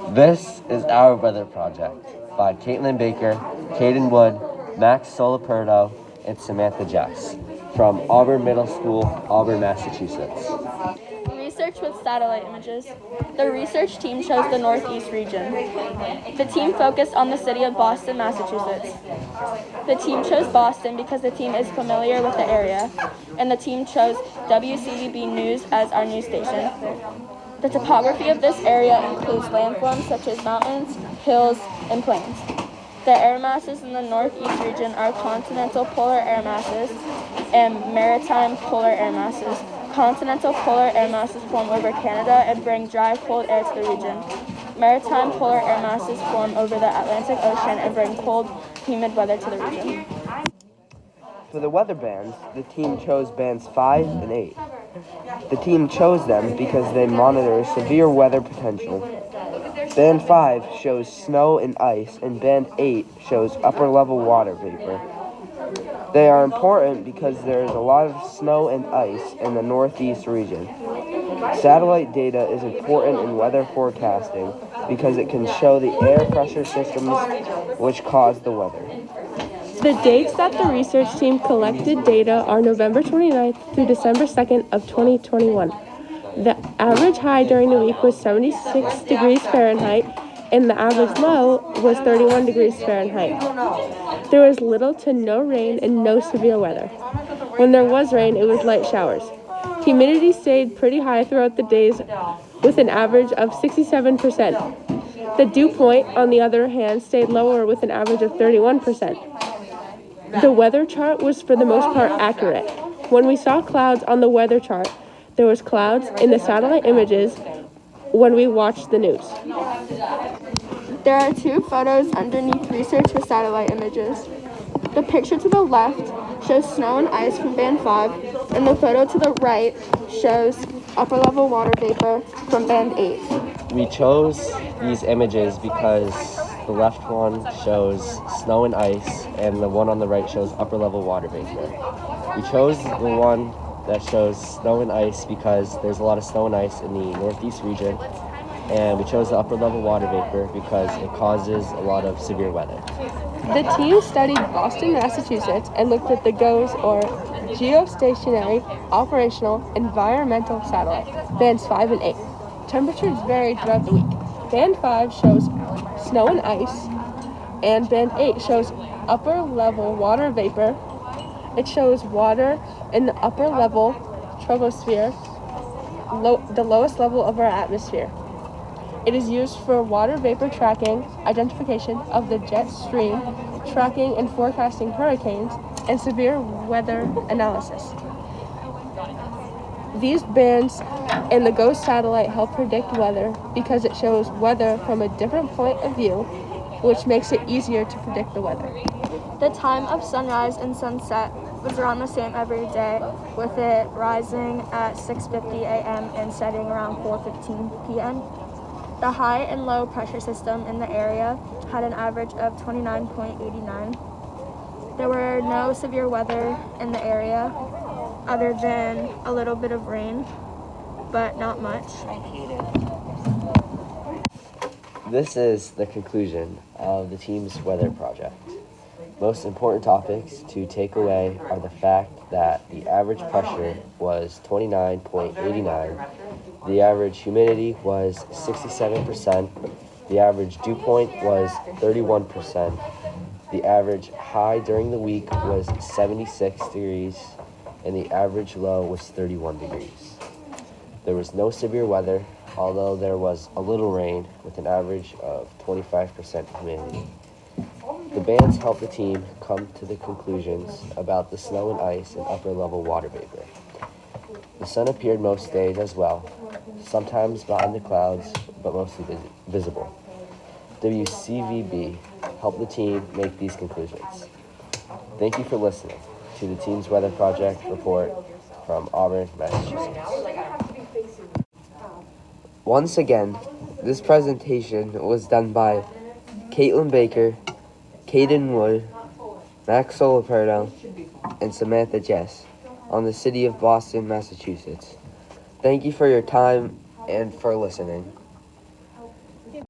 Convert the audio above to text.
This is Our Weather Project by Caitlin Baker, Caden Wood, Max Soloperto, and Samantha Jess from Auburn Middle School, Auburn, Massachusetts. Research with satellite images. The research team chose the Northeast region. The team focused on the city of Boston, Massachusetts. The team chose Boston because the team is familiar with the area, and the team chose WCVB News as our news station. The topography of this area includes landforms such as mountains, hills, and plains. The air masses in the Northeast region are continental polar air masses and maritime polar air masses. Continental polar air masses form over Canada and bring dry, cold air to the region. Maritime polar air masses form over the Atlantic Ocean and bring cold, humid weather to the region. For the weather bands, the team chose bands 5 and 8. The team chose them because they monitor severe weather potential. Band 5 shows snow and ice, and Band 8 shows upper-level water vapor. They are important because there is a lot of snow and ice in the Northeast region. Satellite data is important in weather forecasting because it can show the air pressure systems which cause the weather. The dates that the research team collected data are November 29th through December 2nd of 2021. The average high during the week was 76 degrees Fahrenheit, and the average low was 31 degrees Fahrenheit. There was little to no rain and no severe weather. When there was rain, it was light showers. Humidity stayed pretty high throughout the days with an average of 67%. The dew point, on the other hand, stayed lower with an average of 31%. The weather chart was for the most part accurate. When we saw clouds on the weather chart, there was clouds in the satellite images when we watched the news. There are two photos underneath research with satellite images. The picture to the left shows snow and ice from Band 5, and the photo to the right shows upper-level water vapor from Band 8. We chose these images because the left one shows snow and ice, and the one on the right shows upper-level water vapor. We chose the one that shows snow and ice because there's a lot of snow and ice in the Northeast region, and we chose the upper-level water vapor because it causes a lot of severe weather. The team studied Boston, Massachusetts, and looked at the GOES, or Geostationary Operational Environmental Satellite, bands 5 and 8. Temperatures varied throughout the week. Band 5 shows snow and ice, and Band 8 shows upper-level water vapor. It shows water in the upper-level troposphere, the lowest level of our atmosphere. It is used for water vapor tracking, identification of the jet stream, tracking and forecasting hurricanes, and severe weather analysis. These bands and the GOES satellite help predict weather because it shows weather from a different point of view, which makes it easier to predict the weather. The time of sunrise and sunset was around the same every day, with it rising at 6:50 a.m. and setting around 4:15 p.m. The high and low pressure system in the area had an average of 29.89. There were no severe weather in the area other than a little bit of rain, but not much. This is the conclusion of the team's weather project. Most important topics to take away are the fact that the average pressure was 29.89, the average humidity was 67%, the average dew point was 31%, the average high during the week was 76 degrees, and the average low was 31 degrees. There was no severe weather, although there was a little rain with an average of 25% humidity. The bands helped the team come to the conclusions about the snow and ice and upper-level water vapor. The sun appeared most days as well, sometimes behind the clouds, but mostly visible. WCVB helped the team make these conclusions. Thank you for listening to the Team's Weather Project report from Auburn, Massachusetts. Once again, this presentation was done by Caitlin Baker, Caden Wood, Max Soloperto, and Samantha Jess on the city of Boston, Massachusetts. Thank you for your time and for listening.